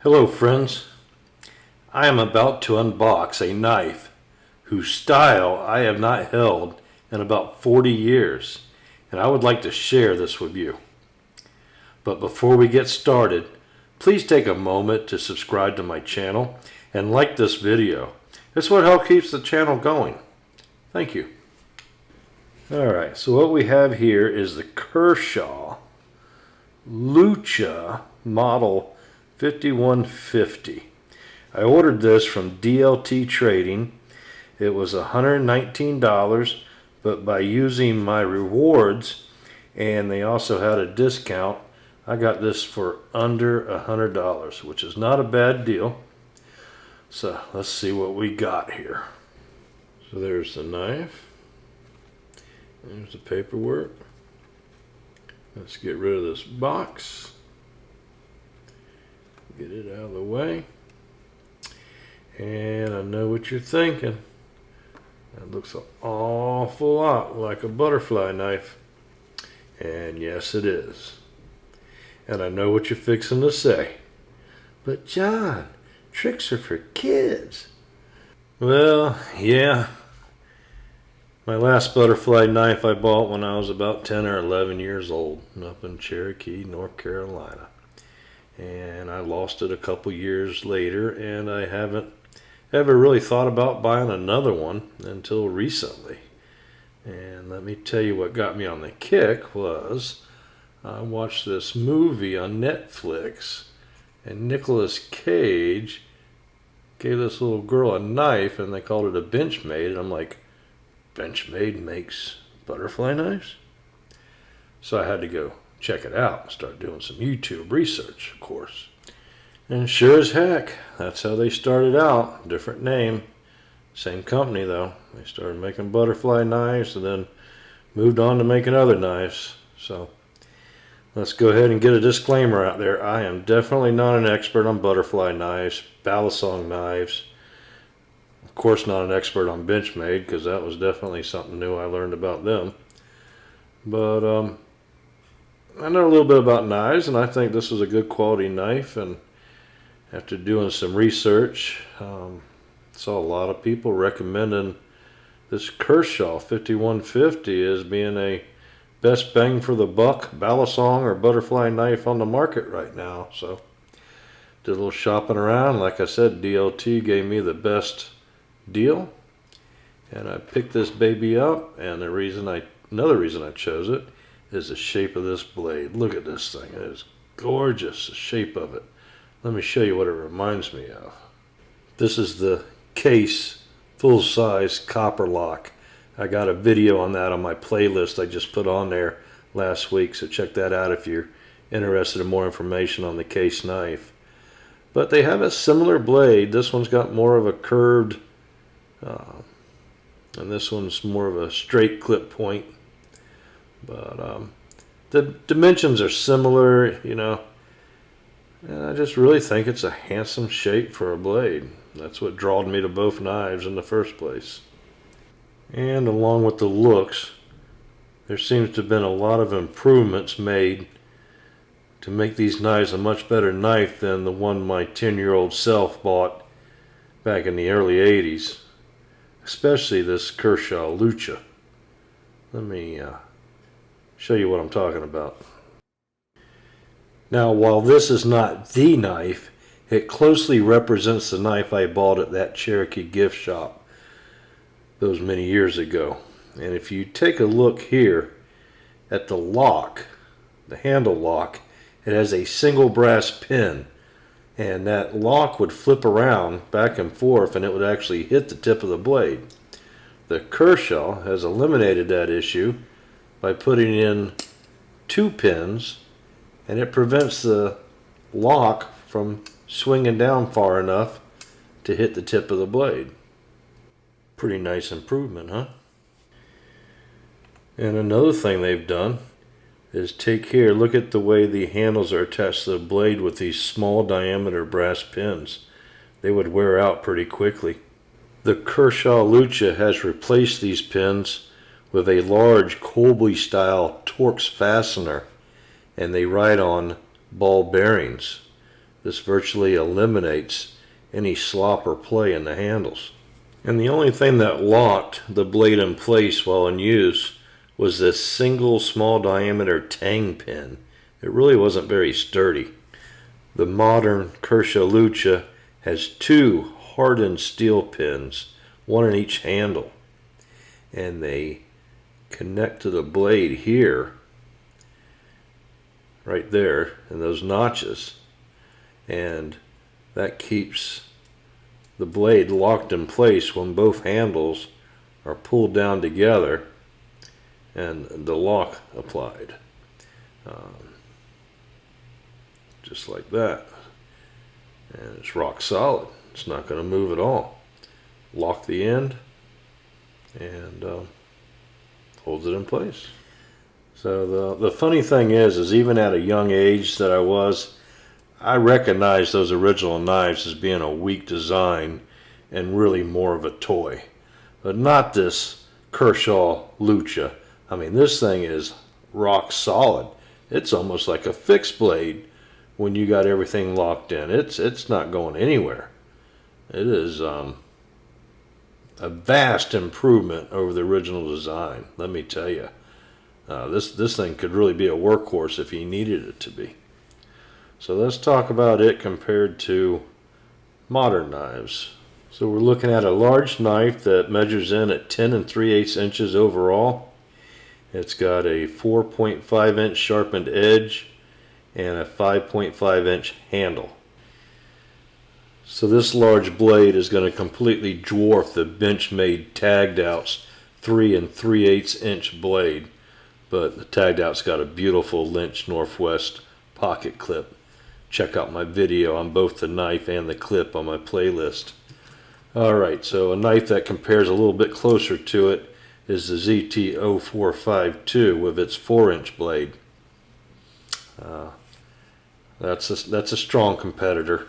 Hello friends, I am about to unbox a knife whose style I have not held in about 40 years, and I would like to share this with you. But before we get started, please take a moment to subscribe to my channel and like this video. It's what helps keeps the channel going. Thank you. Alright, so what we have here is the Kershaw Lucha model 5150. I ordered this from DLT Trading. It was $119, but by using my rewards, and they also had a discount, I got this for under $100, which is not a bad deal. So let's see what we got here. So there's the knife. There's the paperwork. Let's get rid of this box. Get it out of the way. And I know what you're thinking. That looks an awful lot like a butterfly knife. And yes, it is. And I know what you're fixing to say. But John, tricks are for kids. Well, yeah. My last butterfly knife I bought when I was about 10 or 11 years old up in Cherokee, North Carolina. And I lost it a couple years later, and I haven't ever really thought about buying another one until recently. And let me tell you what got me on the kick was I watched this movie on Netflix, and Nicolas Cage gave this little girl a knife, and they called it a Benchmade, and I'm like, Benchmade makes butterfly knives? So I had to go check it out and start doing some YouTube research, of course. And sure as heck, that's how they started out. Different name, same company though. They started making butterfly knives and then moved on to making other knives. So let's go ahead and get a disclaimer out there. I am definitely not an expert on butterfly knives, Balisong knives. Of course not an expert on Benchmade, because that was definitely something new I learned about them. But I know a little bit about knives, and I think this was a good quality knife. And after doing some research, saw a lot of people recommending this Kershaw 5150 as being a best bang for the buck Balisong or butterfly knife on the market right now. So did a little shopping around. Like I said, DLT gave me the best deal, and I picked this baby up. And another reason I chose it is the shape of this blade. Look at this thing. It is gorgeous, the shape of it. Let me show you what it reminds me of. This is the case full-size copper lock. I got a video on that on my playlist I just put on there last week, so check that out if you're interested in more information on the case knife. But they have a similar blade. This one's got more of a curved, and this one's more of a straight clip point. But the dimensions are similar, you know, and I just really think it's a handsome shape for a blade. That's what drawed me to both knives in the first place. And along with the looks, there seems to have been a lot of improvements made to make these knives a much better knife than the one my 10-year-old self bought back in the early 80s, especially this Kershaw Lucha. Let me show you what I'm talking about. Now, while this is not the knife, it closely represents the knife I bought at that Cherokee gift shop those many years ago. And if you take a look here at the lock, the handle lock, it has a single brass pin, and that lock would flip around back and forth, and it would actually hit the tip of the blade. The Kershaw has eliminated that issue by putting in 2 pins, and it prevents the lock from swinging down far enough to hit the tip of the blade. Pretty nice improvement, huh? And another thing they've done is take here, look at the way the handles are attached to the blade with these small diameter brass pins. They would wear out pretty quickly. The Kershaw Lucha has replaced these pins with a large Colby style Torx fastener, and they ride on ball bearings. this virtually eliminates any slop or play in the handles. And the only thing that locked the blade in place while in use was this single small diameter tang pin. It really wasn't very sturdy. The modern Kershaw Lucha has two hardened steel pins, one in each handle, and they connect to the blade here, right there, in those notches, and that keeps the blade locked in place when both handles are pulled down together and the lock applied. Just like that. And it's rock solid. It's not going to move at all. Lock the end and holds it in place. So the funny thing is even at a young age that I recognized those original knives as being a weak design and really more of a toy. But not this Kershaw Lucha. I mean, this thing is rock solid. It's almost like a fixed blade when you got everything locked in. It's not going anywhere. It is a vast improvement over the original design, let me tell you. This thing could really be a workhorse if you needed it to be. So let's talk about it compared to modern knives. So we're looking at a large knife that measures in at 10 3/8 inches overall. It's got a 4.5 inch sharpened edge and a 5.5 inch handle. So this large blade is going to completely dwarf the Benchmade Taggedout's 3 3/8 inch blade. But the Taggedout's got a beautiful Lynch Northwest pocket clip. Check out my video on both the knife and the clip on my playlist. Alright, so a knife that compares a little bit closer to it is the ZT-0452 with its 4-inch blade. That's a strong competitor.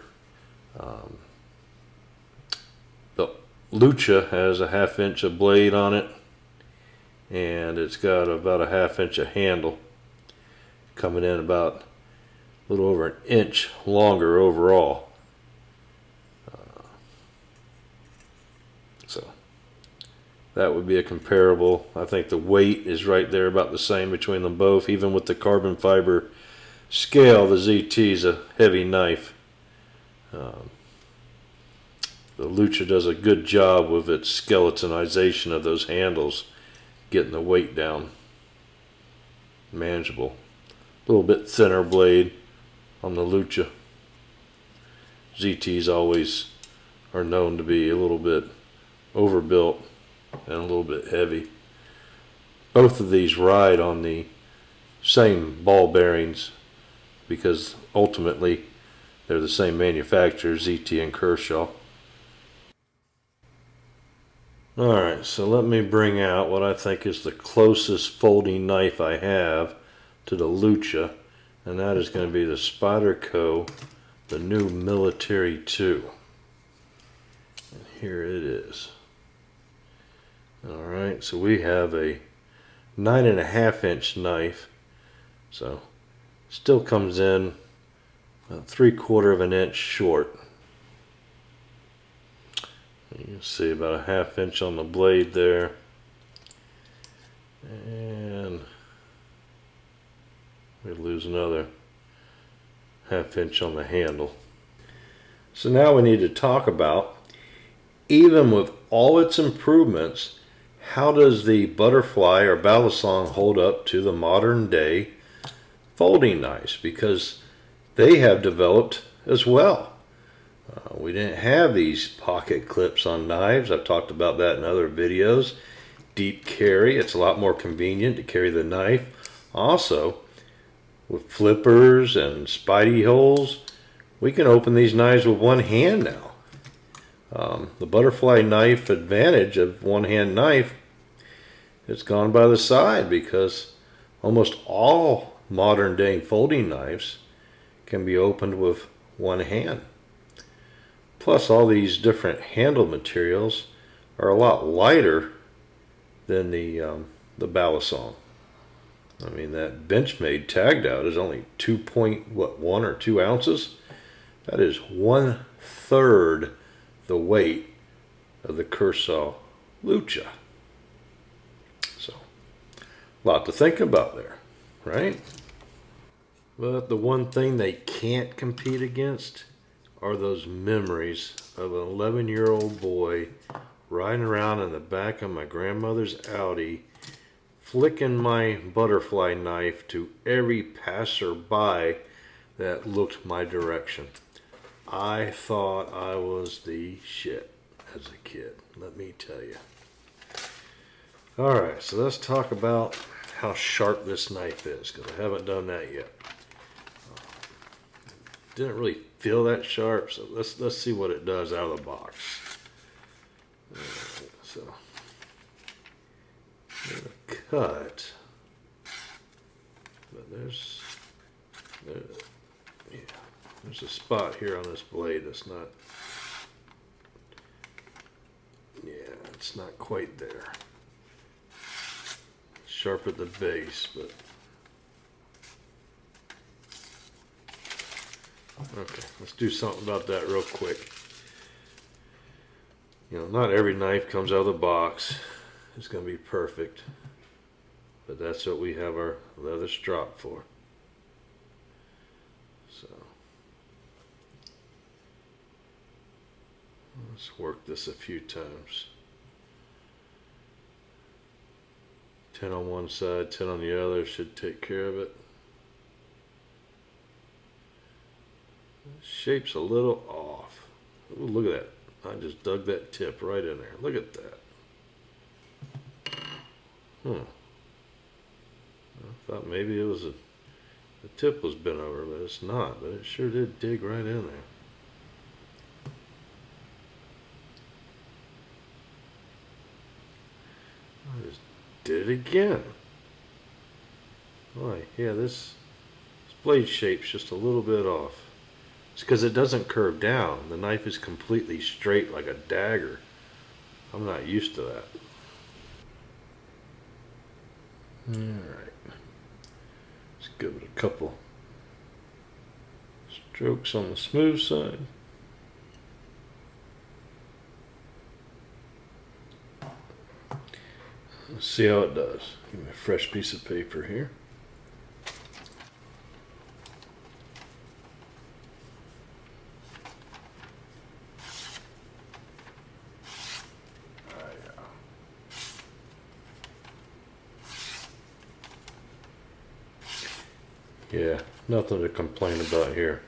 The Lucha has a 1/2 inch of blade on it, and it's got about a 1/2 inch of handle, coming in about a little over an inch longer overall. So that would be a comparable. I think the weight is right there about the same between them both. Even with the carbon fiber scale, the ZT is a heavy knife. The Lucha does a good job with its skeletonization of those handles, getting the weight down. Manageable. A little bit thinner blade on the Lucha. ZTs always are known to be a little bit overbuilt and a little bit heavy. Both of these ride on the same ball bearings because ultimately they're the same manufacturer, ZT and Kershaw. Alright, so let me bring out what I think is the closest folding knife I have to the Lucha, and that is going to be the Spyderco, the new Military 2. And here it is. Alright, so we have a 9.5 inch knife, so still comes in about 3/4 of an inch short. You can see about a 1/2 inch on the blade there, and we lose another 1/2 inch on the handle. So now we need to talk about, even with all its improvements, how does the Butterfly or Balisong hold up to the modern day folding knives? Because they have developed as well. We didn't have these pocket clips on knives. I've talked about that in other videos. Deep carry, it's a lot more convenient to carry the knife. Also, with flippers and spidey holes, we can open these knives with one hand now. The Butterfly knife advantage of one-hand knife, it's gone by the side because almost all modern day folding knives can be opened with one hand. Plus, all these different handle materials are a lot lighter than the Balisong. I mean, that Benchmade Taggedout is only 2.1 or 2 ounces. That is 1/3 the weight of the Kershaw Lucha. So, a lot to think about there, right? But the one thing they can't compete against are those memories of an 11-year-old boy riding around in the back of my grandmother's Audi, flicking my butterfly knife to every passerby that looked my direction. I thought I was the shit as a kid, let me tell you. Alright, so let's talk about how sharp this knife is, because I haven't done that yet. Didn't really feel that sharp, so let's see what it does out of the box. So, cut, but there's a spot here on this blade that's not, it's not quite there. Sharp at the base, but okay, let's do something about that real quick. You know, not every knife comes out of the box is going to be perfect, but that's what we have our leather strop for. So let's work this a few times. 10 on one side, 10 on the other should take care of it. Shape's a little off. Ooh, look at that. I just dug that tip right in there. Look at that. I thought maybe it was the tip was bent over, but it's not. But it sure did dig right in there. I just did it again. Boy, yeah, this blade shape's just a little bit off. It's because it doesn't curve down. The knife is completely straight like a dagger. I'm not used to that. Alright. Let's give it a couple strokes on the smooth side. Let's see how it does. Give me a fresh piece of paper here. Yeah, nothing to complain about here.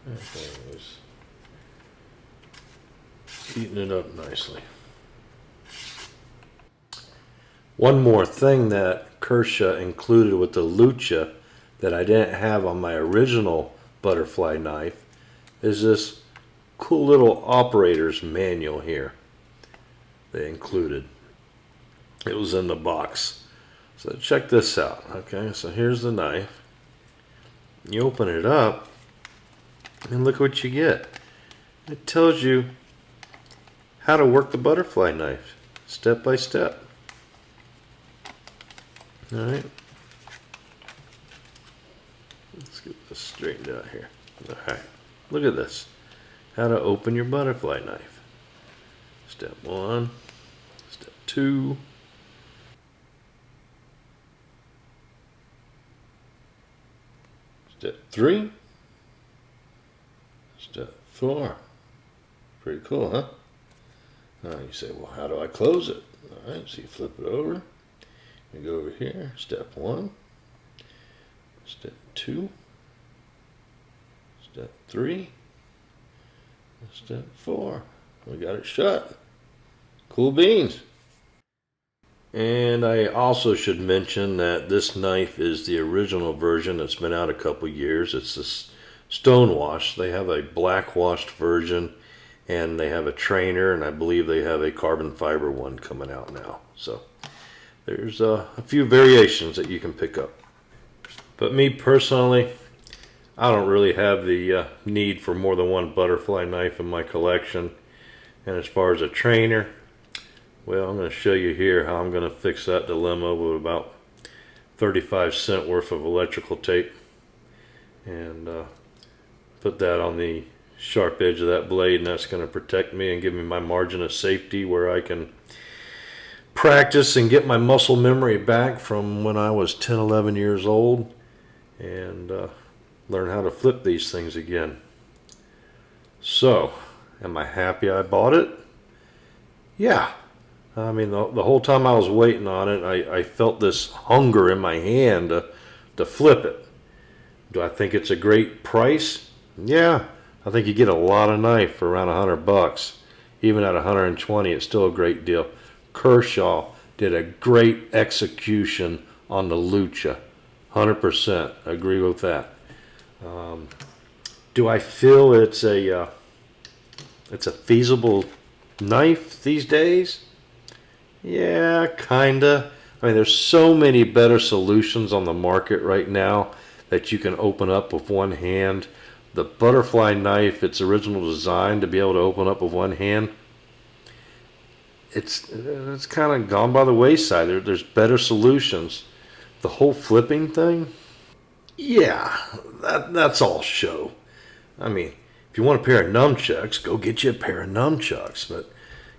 Everything is eating it up nicely. One more thing that Kershaw included with the Lucha that I didn't have on my original butterfly knife is this cool little operator's manual here. They included. It was in the box. So check this out. Okay, so here's the knife. You open it up and look what you get. It tells you how to work the butterfly knife step by step. Alright, let's get this straightened out here. Alright, look at this. How to open your butterfly knife. Step 1, step 2. Step 3. Step 4. Pretty cool, huh? Now you say, well, how do I close it? Alright, so you flip it over. You go over here. Step 1. Step 2. Step 3. Step 4. We got it shut. Cool beans. And I also should mention that this knife is the original version that's been out a couple years. It's the Stonewash. They have a black washed version and they have a trainer, and I believe they have a carbon fiber one coming out now. So there's a few variations that you can pick up. But me personally, I don't really have the need for more than one butterfly knife in my collection. And as far as a trainer, well, I'm going to show you here how I'm going to fix that dilemma with about 35 cents worth of electrical tape and Put that on the sharp edge of that blade, and that's going to protect me and give me my margin of safety where I can practice and get my muscle memory back from when I was 10, 11 years old, and learn how to flip these things again. So, am I happy I bought it? Yeah. I mean, the whole time I was waiting on it, I felt this hunger in my hand to flip it. Do I think it's a great price? Yeah. I think you get a lot of knife for around $100. Even at 120, it's still a great deal. Kershaw did a great execution on the Lucha. 100% agree with that. Do I feel it's a feasible knife these days? Yeah, kinda. I mean, there's so many better solutions on the market right now that you can open up with one hand. The butterfly knife, its original design to be able to open up with one hand, it's kind of gone by the wayside. There's better solutions. The whole flipping thing, yeah, that's all show. I mean, if you want a pair of nunchucks, go get you a pair of nunchucks. But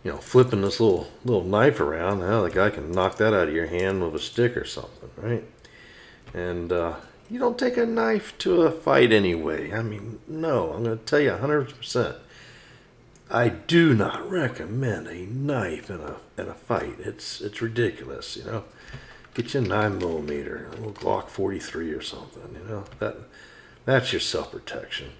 you know, flipping this little knife around, the guy can knock that out of your hand with a stick or something, right? And you don't take a knife to a fight anyway. I mean, no, I'm going to tell you 100%. I do not recommend a knife in a fight. It's ridiculous, you know. Get you a 9mm, a little Glock 43 or something, you know. That's your self-protection.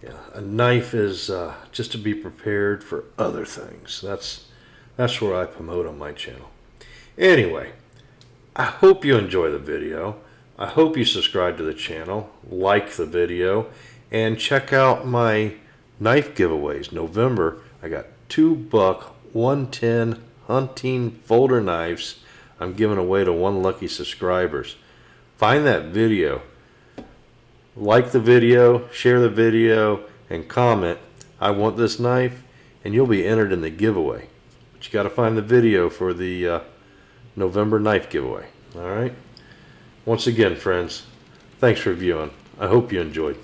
Yeah, a knife is just to be prepared for other things. That's where I promote on my channel. Anyway, I hope you enjoy the video. I hope you subscribe to the channel, like the video, and check out my knife giveaways. November, I got 2 buck 110 hunting folder knives I'm giving away to 1 lucky subscribers. Find that video, like the video, share the video, and comment, I want this knife, and you'll be entered in the giveaway. But you got to find the video for the November knife giveaway. All right? Once again, friends, thanks for viewing. I hope you enjoyed.